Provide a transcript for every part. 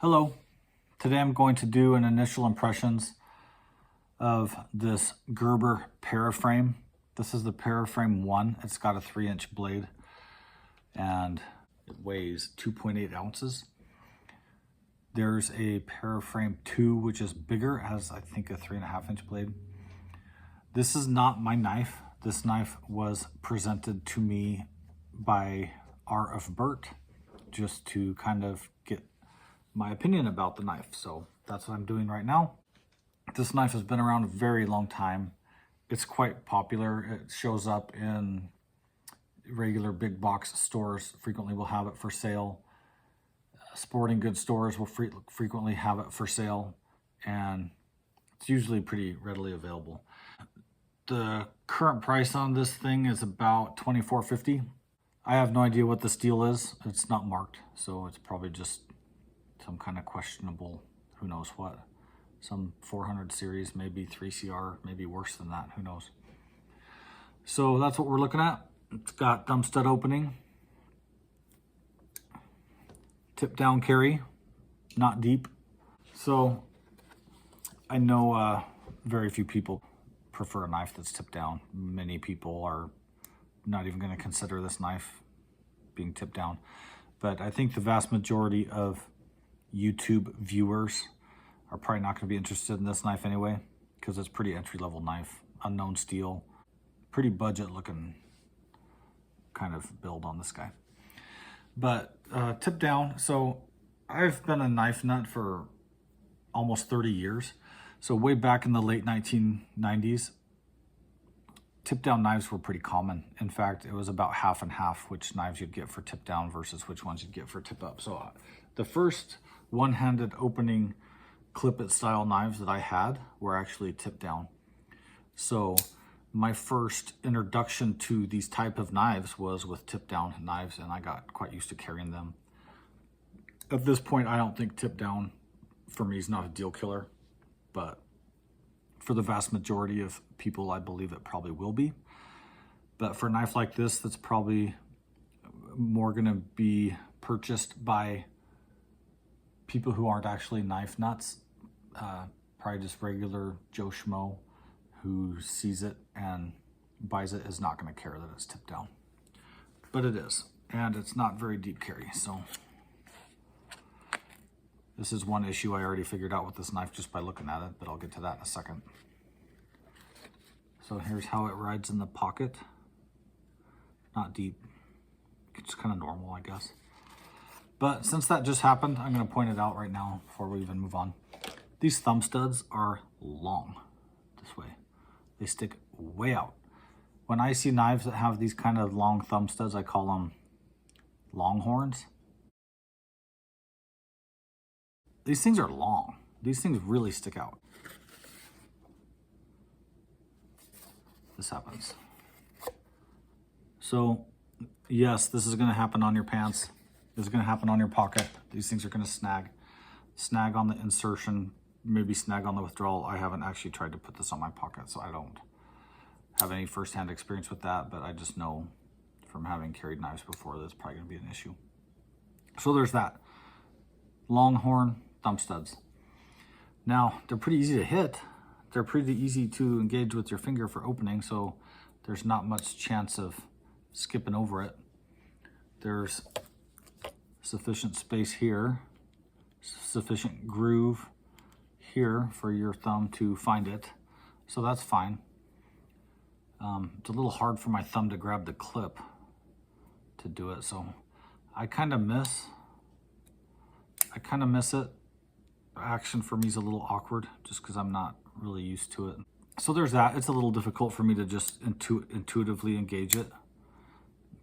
Hello, today I'm going to do an initial impressions of this Gerber Paraframe. This is the Paraframe 1. It's got a 3-inch blade and it weighs 2.8 ounces. There's a Paraframe 2, which is bigger, it has I think a 3.5-inch blade. This is not my knife. This knife was presented to me by R.F. Burt just to kind of get my opinion about the knife. So that's what I'm doing right now. This knife has been around a very long time. It's quite popular. It shows up in regular big box stores, frequently will have it for sale. Sporting goods stores will frequently have it for sale, and it's usually pretty readily available. The current price on this thing is about $24.50. I have no idea what the steel is. It's not marked, so it's probably just some kind of questionable, who knows what. Some 400 series, maybe 3CR, maybe worse than that, who knows. So that's what we're looking at. It's got thumb stud opening, tip down carry, not deep. So I know very few people prefer a knife that's tipped down. Many people are not even going to consider this knife being tipped down. But I think the vast majority of YouTube viewers are probably not going to be interested in this knife anyway, because it's pretty entry-level knife, unknown steel, pretty budget-looking kind of build on this guy. But tip down, so I've been a knife nut for almost 30 years. So way back in the late 1990s, tip down knives were pretty common. In fact, it was about half and half which knives you'd get for tip down versus which ones you'd get for tip up. So the first one-handed opening clip-it style knives that I had were actually tip down. So my first introduction to these type of knives was with tip down knives, and I got quite used to carrying them. At this point, I don't think tip down for me is not a deal killer, but for the vast majority of people, I believe it probably will be. But for a knife like this, that's probably more gonna be purchased by people who aren't actually knife nuts, probably just regular Joe Schmo who sees it and buys it is not going to care that it's tipped down. But it is, and it's not very deep carry. So this is one issue I already figured out with this knife just by looking at it, but I'll get to that in a second. So here's how it rides in the pocket. Not deep, it's kind of normal, I guess. But since that just happened, I'm going to point it out right now before we even move on. These thumb studs are long this way. They stick way out. When I see knives that have these kind of long thumb studs, I call them longhorns. These things are long. These things really stick out. This happens. So yes, this is going to happen on your pants. This is going to happen on your pocket. These things are going to snag on the insertion, maybe snag on the withdrawal. I haven't actually tried to put this on my pocket, so I don't have any firsthand experience with that, but I just know from having carried knives before that's probably going to be an issue. So there's that. Longhorn thumb studs. Now, they're pretty easy to hit. They're pretty easy to engage with your finger for opening, so there's not much chance of skipping over it. There's sufficient space here, sufficient groove here for your thumb to find it, so that's fine. It's a little hard for my thumb to grab the clip to do it, so I kind of miss it. Action for me is a little awkward just because I'm not really used to it. So there's that. It's a little difficult for me to just intuitively engage it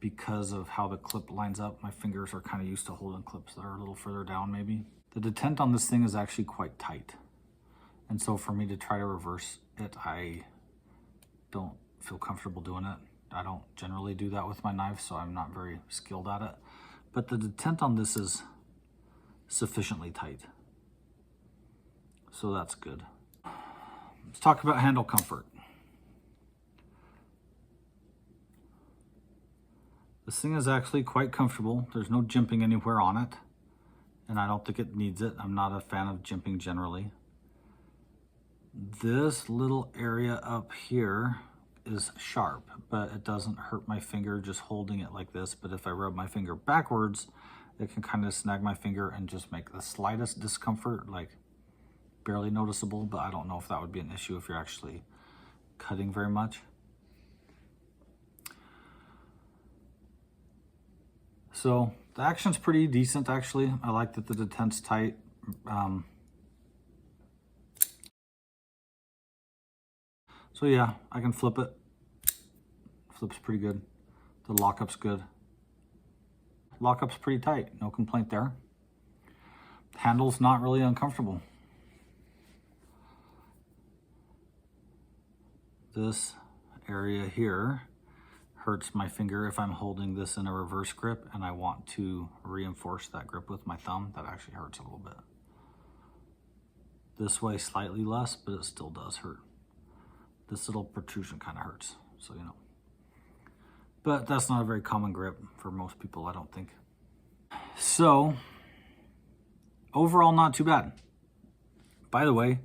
because of how the clip lines up. My fingers are kind of used to holding clips that are a little further down maybe. The detent on this thing is actually quite tight. And so for me to try to reverse it, I don't feel comfortable doing it. I don't generally do that with my knife, so I'm not very skilled at it. But the detent on this is sufficiently tight. So that's good. Let's talk about handle comfort. This thing is actually quite comfortable. There's no jimping anywhere on it. and I don't think it needs it. I'm not a fan of jimping generally. This little area up here is sharp, but it doesn't hurt my finger just holding it like this. But if I rub my finger backwards, it can kind of snag my finger and just make the slightest discomfort, like barely noticeable, but I don't know if that would be an issue if you're actually cutting very much. So the action's pretty decent, actually. I like that the detent's tight. So yeah, I can flip it. Flips pretty good. The lockup's good. Lockup's pretty tight, no complaint there. Handle's not really uncomfortable. This area here hurts my finger if I'm holding this in a reverse grip and I want to reinforce that grip with my thumb. That actually hurts a little bit. This way slightly less, but it still does hurt. This little protrusion kind of hurts, so you know. But that's not a very common grip for most people, I don't think. So, overall, not too bad. By the way,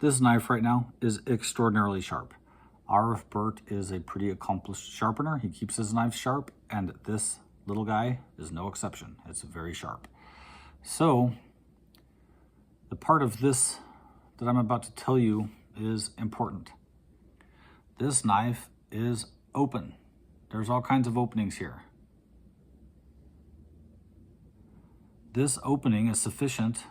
this knife right now is extraordinarily sharp. R.F. Burt is a pretty accomplished sharpener. He keeps his knives sharp, and this little guy is no exception. It's very sharp. So, the part of this that I'm about to tell you is important. This knife is open. There's all kinds of openings here. This opening is sufficient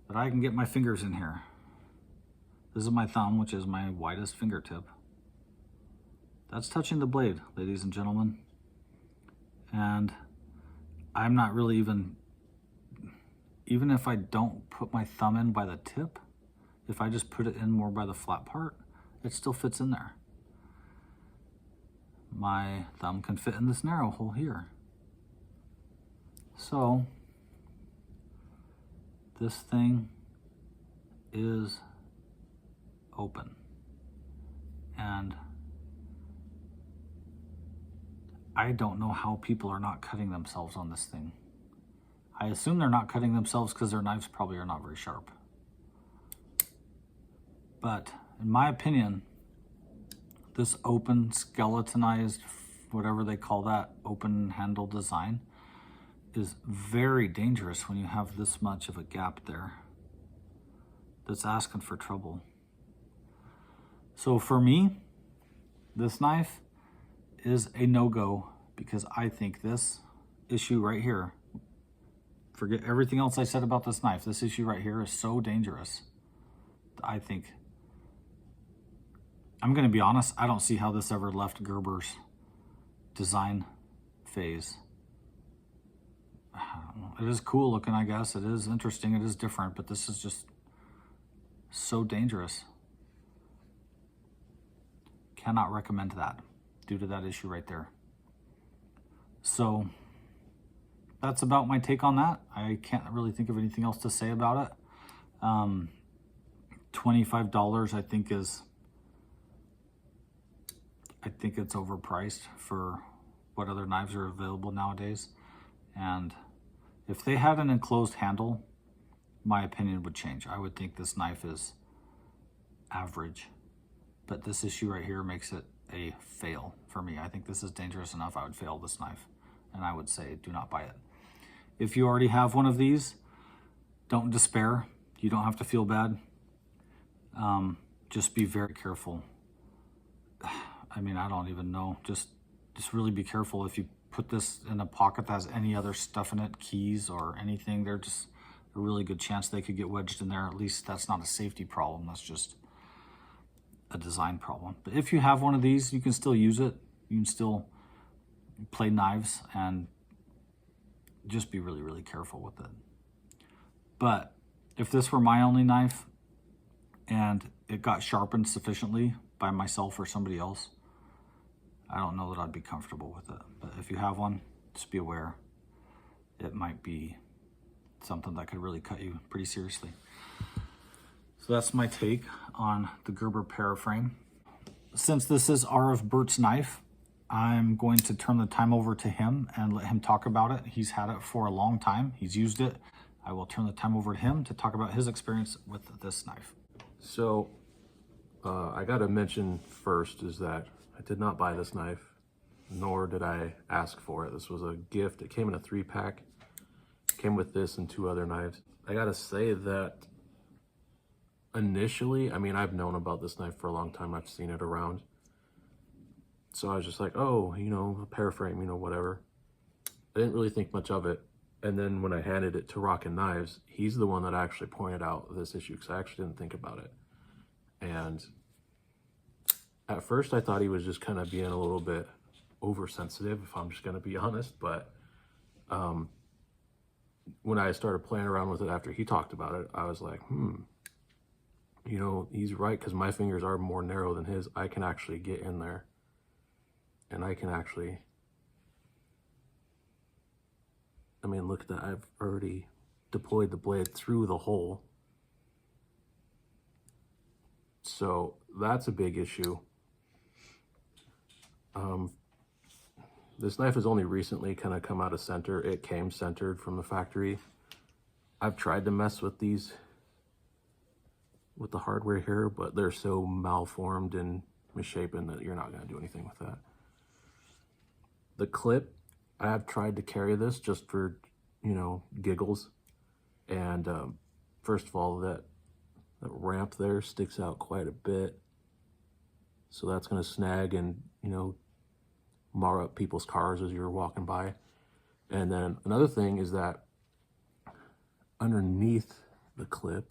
that I can get my fingers in here. This is my thumb, which is my widest fingertip. That's touching the blade, ladies and gentlemen. And I'm not really even if I don't put my thumb in by the tip, if I just put it in more by the flat part, it still fits in there. My thumb can fit in this narrow hole here. So this thing is open, and I don't know how people are not cutting themselves on this thing. I assume they're not cutting themselves because their knives probably are not very sharp. But in my opinion, this open skeletonized, whatever they call that, open handle design is very dangerous when you have this much of a gap there. That's asking for trouble. So for me, this knife is a no-go because I think this issue right here, forget everything else I said about this knife, this issue right here is so dangerous. I think, I'm gonna be honest, I don't see how this ever left Gerber's design phase. I don't know. It is cool looking, I guess. It is interesting, it is different, but this is just so dangerous. Cannot recommend that due to that issue right there. So that's about my take on that. I can't really think of anything else to say about it. $25 I think it's overpriced for what other knives are available nowadays. And if they had an enclosed handle, my opinion would change. I would think this knife is average, but this issue right here makes it a fail for me. I think this is dangerous enough. I would fail this knife, and I would say do not buy it. If you already have one of these, don't despair. You don't have to feel bad. Just be very careful. I mean, I don't even know. Just really be careful. If you put this in a pocket that has any other stuff in it, keys or anything, there's just a really good chance they could get wedged in there. At least that's not a safety problem. That's just a design problem. But if you have one of these, you can still use it. You can still play knives and just be really, really careful with it. But if this were my only knife and it got sharpened sufficiently by myself or somebody else, I don't know that I'd be comfortable with it. But if you have one, just be aware. It might be something that could really cut you pretty seriously. So that's my take on the Gerber Paraframe. Since this is R.F. Burt's knife, I'm going to turn the time over to him and let him talk about it. He's had it for a long time. He's used it. I will turn the time over to him to talk about his experience with this knife. So I got to mention first is that I did not buy this knife, nor did I ask for it. This was a gift. It came in a 3-pack. Came with this and 2 other knives. I got to say that initially, I mean, I've known about this knife for a long time. I've seen it around. So I was just like, oh, you know, a Paraframe, you know, whatever. I didn't really think much of it. And then when I handed it to Rockin' Knives, he's the one that actually pointed out this issue because I actually didn't think about it. And at first I thought he was just kind of being a little bit oversensitive, if I'm just going to be honest. But when I started playing around with it after he talked about it, I was like, you know, he's right, because my fingers are more narrow than his. I can actually get in there and I can actually, I mean, look at that. I've already deployed the blade through the hole. So that's a big issue. This knife has only recently kind of come out of center. It came centered from the factory. I've tried to mess with these, with the hardware here, but they're so malformed and misshapen that you're not going to do anything with that. The clip, I have tried to carry this just for, you know, giggles. And first of all, that ramp there sticks out quite a bit. So that's going to snag and, you know, mar up people's cars as you're walking by. And then another thing is that underneath the clip,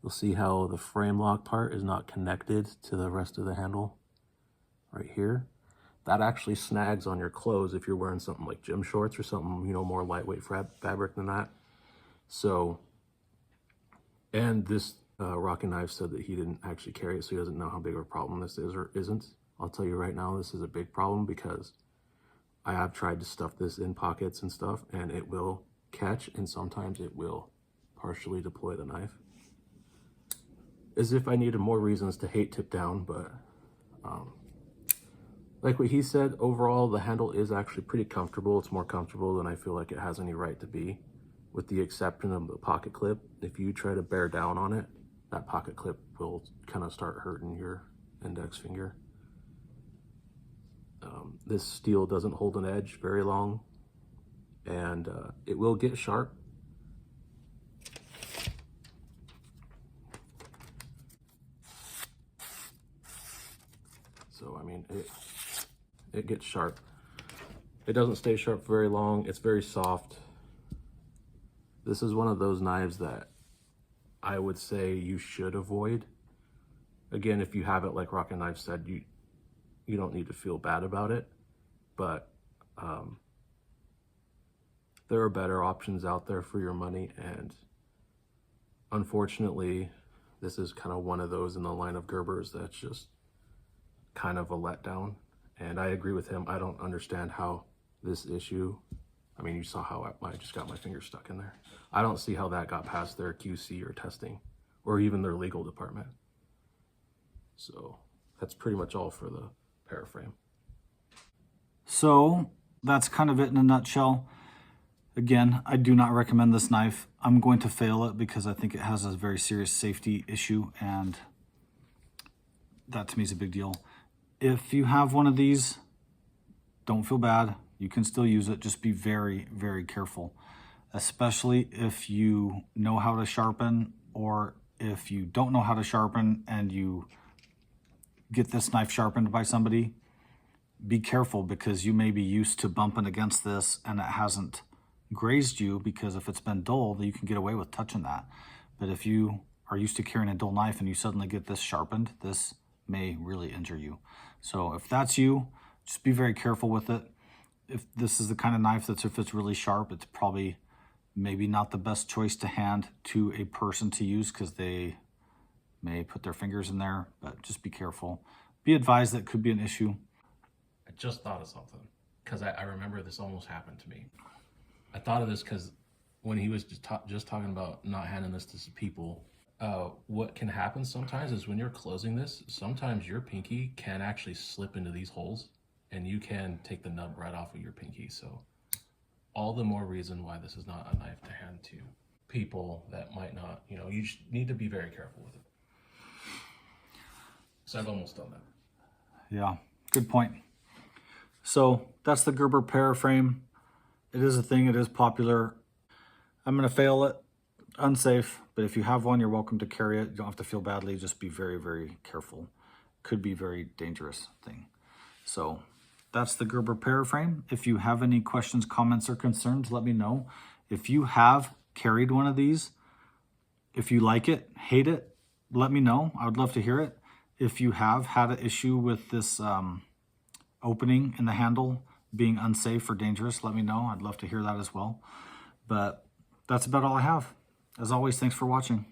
you'll see how the frame lock part is not connected to the rest of the handle right here. That actually snags on your clothes if you're wearing something like gym shorts or something, you know, more lightweight fabric than that. So, and this Rockin' Knife said that he didn't actually carry it, so he doesn't know how big of a problem this is or isn't. I'll tell you right now, this is a big problem because I have tried to stuff this in pockets and stuff, and it will catch, and sometimes it will partially deploy the knife. As if I needed more reasons to hate tip down, but like what he said, overall, the handle is actually pretty comfortable. It's more comfortable than I feel like it has any right to be, with the exception of the pocket clip. If you try to bear down on it, that pocket clip will kind of start hurting your index finger. This steel doesn't hold an edge very long, and it will get sharp. So, I mean, it gets sharp. It doesn't stay sharp very long. It's very soft. This is one of those knives that I would say you should avoid. Again, if you have it, like Rockin' Knife said, you don't need to feel bad about it, but there are better options out there for your money, and unfortunately, this is kind of one of those in the line of Gerbers that's just kind of a letdown. And I agree with him. I don't understand how this issue, I mean, you saw how I just got my finger stuck in there. I don't see how that got past their QC or testing, or even their legal department. So that's pretty much all for the Paraframe. So that's kind of it in a nutshell. Again, I do not recommend this knife. I'm going to fail it because I think it has a very serious safety issue, and that to me is a big deal. If you have one of these, don't feel bad. You can still use it. Just be very, very careful, especially if you know how to sharpen, or if you don't know how to sharpen and you get this knife sharpened by somebody. Be careful, because you may be used to bumping against this and it hasn't grazed you, because if it's been dull, then you can get away with touching that. But if you are used to carrying a dull knife and you suddenly get this sharpened, this may really injure you. So if that's you, just be very careful with it. If this is the kind of knife that's, if it's really sharp, it's probably maybe not the best choice to hand to a person to use, because they may put their fingers in there, but just be careful. Be advised that could be an issue. I just thought of something, because I remember this almost happened to me. I thought of this because when he was just talking about not handing this to people, what can happen sometimes is when you're closing this, sometimes your pinky can actually slip into these holes and you can take the nub right off of your pinky. So all the more reason why this is not a knife to hand to people that might not, you know, you just need to be very careful with it. So I've almost done that. Yeah, good point. So that's the Gerber Paraframe. It is a thing, it is popular. I'm gonna fail it, unsafe, but if you have one, you're welcome to carry it. You don't have to feel badly, just be very, very careful. Could be a very dangerous thing. So that's the Gerber Paraframe. If you have any questions, comments, or concerns, let me know. If you have carried one of these, if you like it, hate it, let me know. I would love to hear it. If you have had an issue with this opening in the handle being unsafe or dangerous, let me know. I'd love to hear that as well. But that's about all I have. As always, thanks for watching.